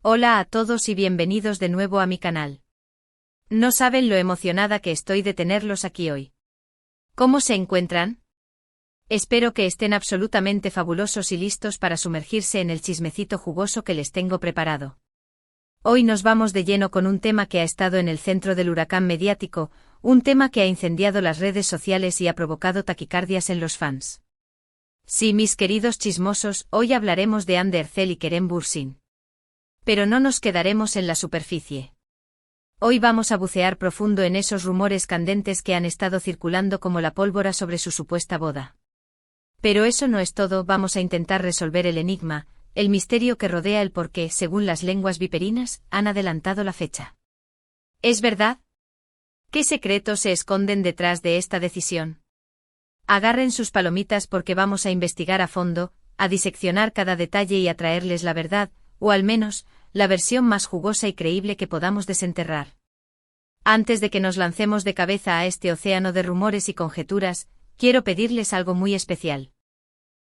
Hola a todos y bienvenidos de nuevo a mi canal. No saben lo emocionada que estoy de tenerlos aquí hoy. ¿Cómo se encuentran? Espero que estén absolutamente fabulosos y listos para sumergirse en el chismecito jugoso que les tengo preparado. Hoy nos vamos de lleno con un tema que ha estado en el centro del huracán mediático, un tema que ha incendiado las redes sociales y ha provocado taquicardias en los fans. Sí, mis queridos chismosos, hoy hablaremos de Hande Erçel y Kerem Bürsin. Pero no nos quedaremos en la superficie. Hoy vamos a bucear profundo en esos rumores candentes que han estado circulando como la pólvora sobre su supuesta boda. Pero eso no es todo, vamos a intentar resolver el enigma, el misterio que rodea el por qué, según las lenguas viperinas, han adelantado la fecha. ¿Es verdad? ¿Qué secretos se esconden detrás de esta decisión? Agarren sus palomitas porque vamos a investigar a fondo, a diseccionar cada detalle y a traerles la verdad, o al menos, la versión más jugosa y creíble que podamos desenterrar. Antes de que nos lancemos de cabeza a este océano de rumores y conjeturas, quiero pedirles algo muy especial.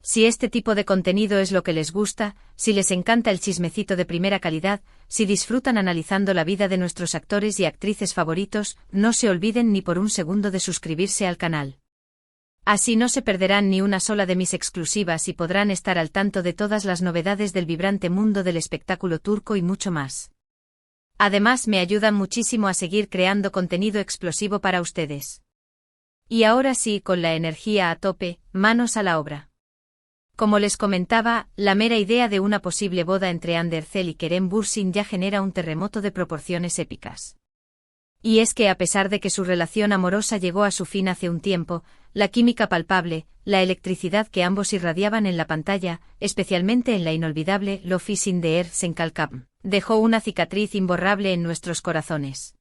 Si este tipo de contenido es lo que les gusta, si les encanta el chismecito de primera calidad, si disfrutan analizando la vida de nuestros actores y actrices favoritos, no se olviden ni por un segundo de suscribirse al canal. Así no se perderán ni una sola de mis exclusivas y podrán estar al tanto de todas las novedades del vibrante mundo del espectáculo turco y mucho más. Además, me ayudan muchísimo a seguir creando contenido explosivo para ustedes. Y ahora sí, con la energía a tope, manos a la obra. Como les comentaba, la mera idea de una posible boda entre Hande Erçel y Kerem Bürsin ya genera un terremoto de proporciones épicas. Y es que a pesar de que su relación amorosa llegó a su fin hace un tiempo, la química palpable, la electricidad que ambos irradiaban en la pantalla, especialmente en la inolvidable Love is in the air Senkalkam, dejó una cicatriz imborrable en nuestros corazones.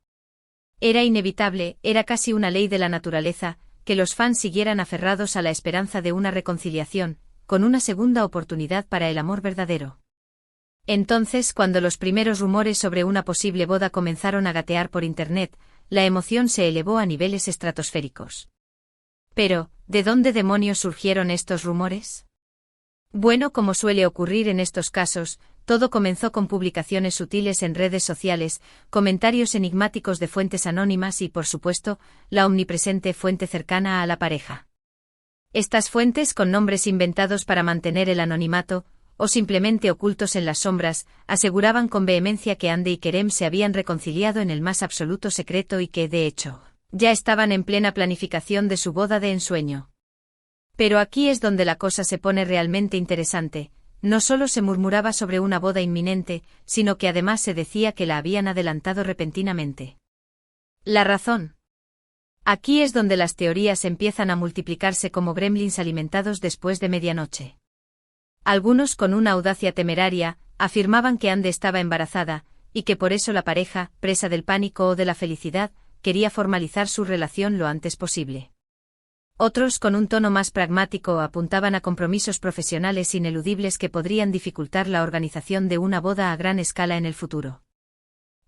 Era inevitable, era casi una ley de la naturaleza, que los fans siguieran aferrados a la esperanza de una reconciliación, con una segunda oportunidad para el amor verdadero. Entonces, cuando los primeros rumores sobre una posible boda comenzaron a gatear por internet, la emoción se elevó a niveles estratosféricos. Pero, ¿de dónde demonios surgieron estos rumores? Bueno, como suele ocurrir en estos casos, todo comenzó con publicaciones sutiles en redes sociales, comentarios enigmáticos de fuentes anónimas y, por supuesto, la omnipresente fuente cercana a la pareja. Estas fuentes, con nombres inventados para mantener el anonimato, o simplemente ocultos en las sombras, aseguraban con vehemencia que Hande y Kerem se habían reconciliado en el más absoluto secreto y que, de hecho, ya estaban en plena planificación de su boda de ensueño. Pero aquí es donde la cosa se pone realmente interesante. No solo se murmuraba sobre una boda inminente, sino que además se decía que la habían adelantado repentinamente. ¿La razón? Aquí es donde las teorías empiezan a multiplicarse como gremlins alimentados después de medianoche. Algunos, con una audacia temeraria, afirmaban que Hande estaba embarazada, y que por eso la pareja, presa del pánico o de la felicidad, quería formalizar su relación lo antes posible. Otros, con un tono más pragmático, apuntaban a compromisos profesionales ineludibles que podrían dificultar la organización de una boda a gran escala en el futuro.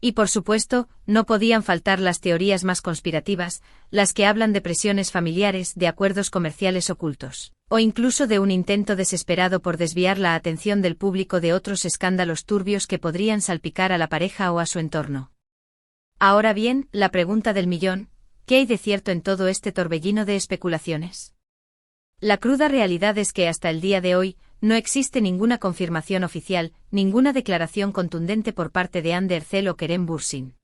Y por supuesto, no podían faltar las teorías más conspirativas, las que hablan de presiones familiares, de acuerdos comerciales ocultos, o incluso de un intento desesperado por desviar la atención del público de otros escándalos turbios que podrían salpicar a la pareja o a su entorno. Ahora bien, la pregunta del millón, ¿qué hay de cierto en todo este torbellino de especulaciones? La cruda realidad es que hasta el día de hoy, no existe ninguna confirmación oficial, ninguna declaración contundente por parte de Hande Erçel o Kerem Bürsin.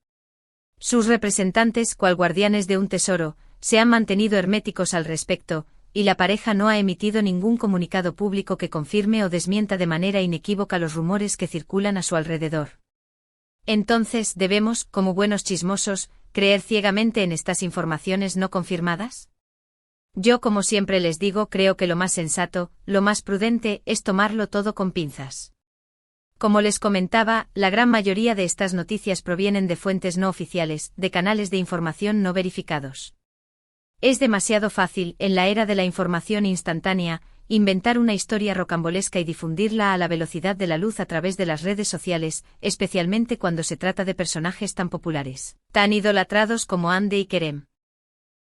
Sus representantes, cual guardianes de un tesoro, se han mantenido herméticos al respecto, y la pareja no ha emitido ningún comunicado público que confirme o desmienta de manera inequívoca los rumores que circulan a su alrededor. Entonces, ¿debemos, como buenos chismosos, creer ciegamente en estas informaciones no confirmadas? Yo, como siempre les digo, creo que lo más sensato, lo más prudente, es tomarlo todo con pinzas. Como les comentaba, la gran mayoría de estas noticias provienen de fuentes no oficiales, de canales de información no verificados. Es demasiado fácil, en la era de la información instantánea, inventar una historia rocambolesca y difundirla a la velocidad de la luz a través de las redes sociales, especialmente cuando se trata de personajes tan populares, tan idolatrados como Hande y Kerem.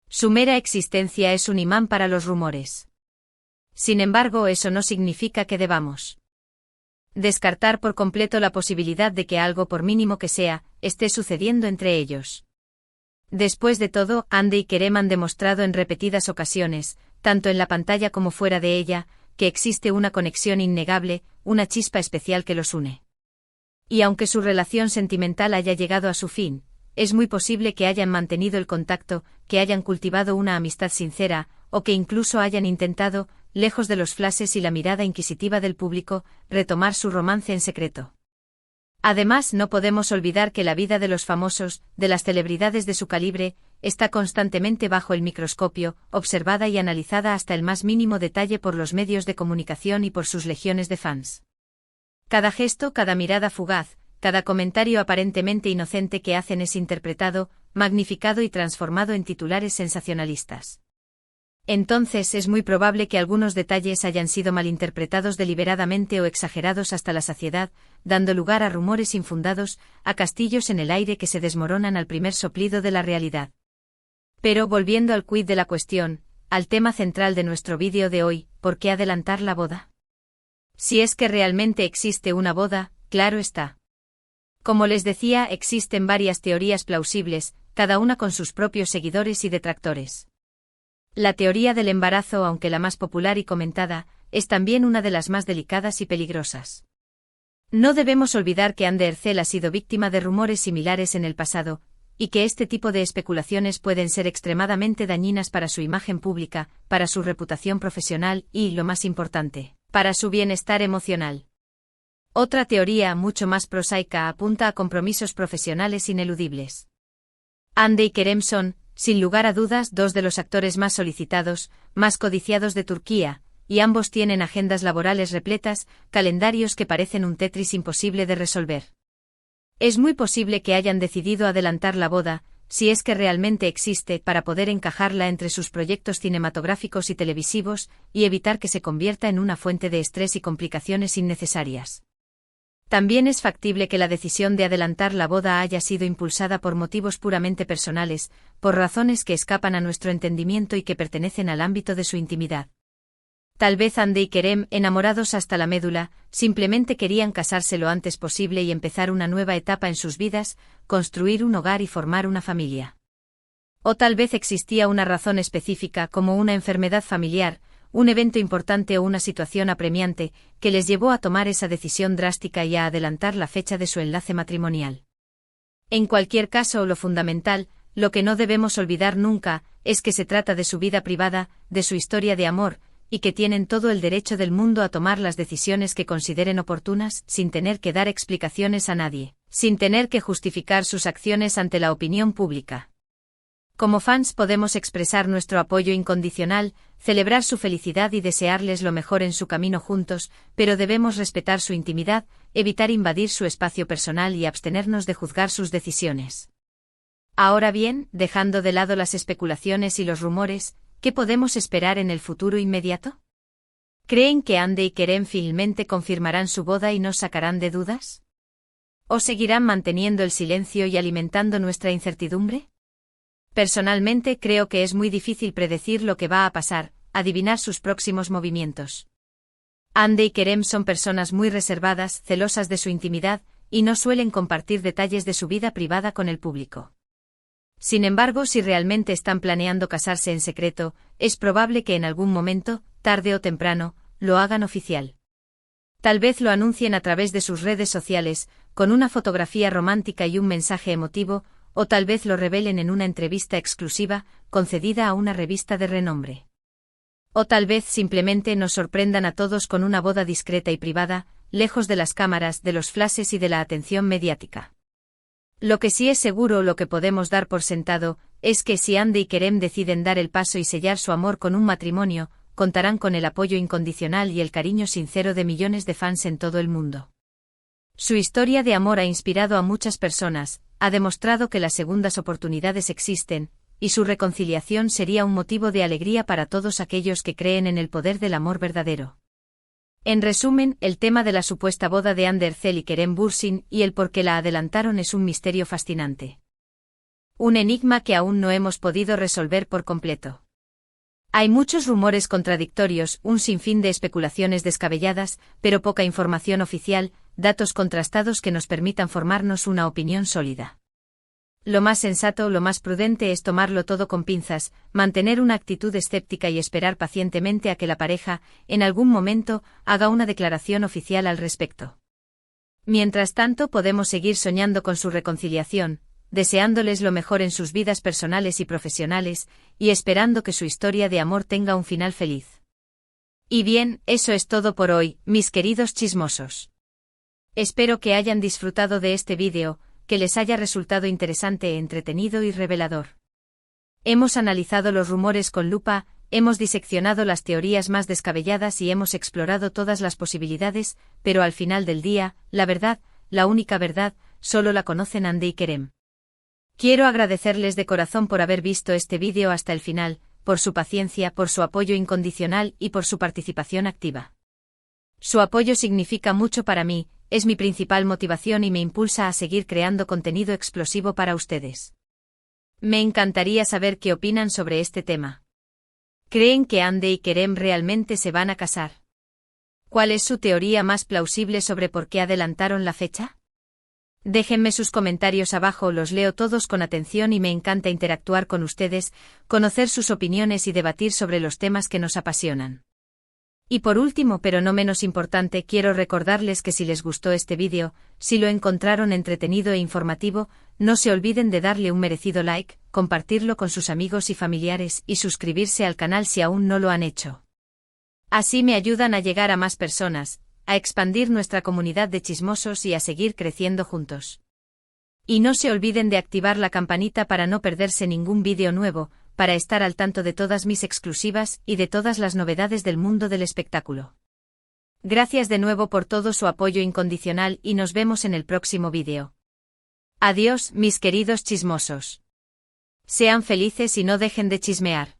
Su mera existencia es un imán para los rumores. Sin embargo, eso no significa que debamos descartar por completo la posibilidad de que algo, por mínimo que sea, esté sucediendo entre ellos. Después de todo, Hande y Kerem han demostrado en repetidas ocasiones, tanto en la pantalla como fuera de ella, que existe una conexión innegable, una chispa especial que los une. Y aunque su relación sentimental haya llegado a su fin, es muy posible que hayan mantenido el contacto, que hayan cultivado una amistad sincera, o que incluso hayan intentado, lejos de los flashes y la mirada inquisitiva del público, retomar su romance en secreto. Además, no podemos olvidar que la vida de los famosos, de las celebridades de su calibre, está constantemente bajo el microscopio, observada y analizada hasta el más mínimo detalle por los medios de comunicación y por sus legiones de fans. Cada gesto, cada mirada fugaz, cada comentario aparentemente inocente que hacen es interpretado, magnificado y transformado en titulares sensacionalistas. Entonces es muy probable que algunos detalles hayan sido malinterpretados deliberadamente o exagerados hasta la saciedad, dando lugar a rumores infundados, a castillos en el aire que se desmoronan al primer soplido de la realidad. Pero volviendo al quid de la cuestión, al tema central de nuestro vídeo de hoy, ¿por qué adelantar la boda? Si es que realmente existe una boda, claro está. Como les decía, existen varias teorías plausibles, cada una con sus propios seguidores y detractores. La teoría del embarazo, aunque la más popular y comentada, es también una de las más delicadas y peligrosas. No debemos olvidar que Hande Erçel ha sido víctima de rumores similares en el pasado, y que este tipo de especulaciones pueden ser extremadamente dañinas para su imagen pública, para su reputación profesional y, lo más importante, para su bienestar emocional. Otra teoría, mucho más prosaica, apunta a compromisos profesionales ineludibles. Hande y Kerem son, sin lugar a dudas, dos de los actores más solicitados, más codiciados de Turquía, y ambos tienen agendas laborales repletas, calendarios que parecen un Tetris imposible de resolver. Es muy posible que hayan decidido adelantar la boda, si es que realmente existe, para poder encajarla entre sus proyectos cinematográficos y televisivos, y evitar que se convierta en una fuente de estrés y complicaciones innecesarias. También es factible que la decisión de adelantar la boda haya sido impulsada por motivos puramente personales, por razones que escapan a nuestro entendimiento y que pertenecen al ámbito de su intimidad. Tal vez Hande y Kerem, enamorados hasta la médula, simplemente querían casarse lo antes posible y empezar una nueva etapa en sus vidas, construir un hogar y formar una familia. O tal vez existía una razón específica, como una enfermedad familiar, un evento importante o una situación apremiante, que les llevó a tomar esa decisión drástica y a adelantar la fecha de su enlace matrimonial. En cualquier caso, lo fundamental, lo que no debemos olvidar nunca, es que se trata de su vida privada, de su historia de amor, y que tienen todo el derecho del mundo a tomar las decisiones que consideren oportunas, sin tener que dar explicaciones a nadie, sin tener que justificar sus acciones ante la opinión pública. Como fans podemos expresar nuestro apoyo incondicional, celebrar su felicidad y desearles lo mejor en su camino juntos, pero debemos respetar su intimidad, evitar invadir su espacio personal y abstenernos de juzgar sus decisiones. Ahora bien, dejando de lado las especulaciones y los rumores, ¿qué podemos esperar en el futuro inmediato? ¿Creen que Hande y Kerem finalmente confirmarán su boda y nos sacarán de dudas? ¿O seguirán manteniendo el silencio y alimentando nuestra incertidumbre? Personalmente creo que es muy difícil predecir lo que va a pasar, adivinar sus próximos movimientos. Hande y Kerem son personas muy reservadas, celosas de su intimidad, y no suelen compartir detalles de su vida privada con el público. Sin embargo, si realmente están planeando casarse en secreto, es probable que en algún momento, tarde o temprano, lo hagan oficial. Tal vez lo anuncien a través de sus redes sociales, con una fotografía romántica y un mensaje emotivo, o tal vez lo revelen en una entrevista exclusiva, concedida a una revista de renombre. O tal vez simplemente nos sorprendan a todos con una boda discreta y privada, lejos de las cámaras, de los flashes y de la atención mediática. Lo que sí es seguro, lo que podemos dar por sentado, es que si Hande y Kerem deciden dar el paso y sellar su amor con un matrimonio, contarán con el apoyo incondicional y el cariño sincero de millones de fans en todo el mundo. Su historia de amor ha inspirado a muchas personas, ha demostrado que las segundas oportunidades existen, y su reconciliación sería un motivo de alegría para todos aquellos que creen en el poder del amor verdadero. En resumen, el tema de la supuesta boda de Hande Erçel y Kerem Bürsin y el por qué la adelantaron es un misterio fascinante. Un enigma que aún no hemos podido resolver por completo. Hay muchos rumores contradictorios, un sinfín de especulaciones descabelladas, pero poca información oficial, datos contrastados que nos permitan formarnos una opinión sólida. Lo más sensato, lo más prudente es tomarlo todo con pinzas, mantener una actitud escéptica y esperar pacientemente a que la pareja, en algún momento, haga una declaración oficial al respecto. Mientras tanto, podemos seguir soñando con su reconciliación, deseándoles lo mejor en sus vidas personales y profesionales, y esperando que su historia de amor tenga un final feliz. Y bien, eso es todo por hoy, mis queridos chismosos. Espero que hayan disfrutado de este vídeo, que les haya resultado interesante, entretenido y revelador. Hemos analizado los rumores con lupa, hemos diseccionado las teorías más descabelladas y hemos explorado todas las posibilidades, pero al final del día, la verdad, la única verdad, solo la conocen Andy y Kerem. Quiero agradecerles de corazón por haber visto este vídeo hasta el final, por su paciencia, por su apoyo incondicional y por su participación activa. Su apoyo significa mucho para mí, es mi principal motivación y me impulsa a seguir creando contenido explosivo para ustedes. Me encantaría saber qué opinan sobre este tema. ¿Creen que Andy y Kerem realmente se van a casar? ¿Cuál es su teoría más plausible sobre por qué adelantaron la fecha? Déjenme sus comentarios abajo, los leo todos con atención y me encanta interactuar con ustedes, conocer sus opiniones y debatir sobre los temas que nos apasionan. Y por último, pero no menos importante, quiero recordarles que si les gustó este vídeo, si lo encontraron entretenido e informativo, no se olviden de darle un merecido like, compartirlo con sus amigos y familiares y suscribirse al canal si aún no lo han hecho. Así me ayudan a llegar a más personas, a expandir nuestra comunidad de chismosos y a seguir creciendo juntos. Y no se olviden de activar la campanita para no perderse ningún vídeo nuevo, para estar al tanto de todas mis exclusivas y de todas las novedades del mundo del espectáculo. Gracias de nuevo por todo su apoyo incondicional y nos vemos en el próximo vídeo. Adiós, mis queridos chismosos. Sean felices y no dejen de chismear.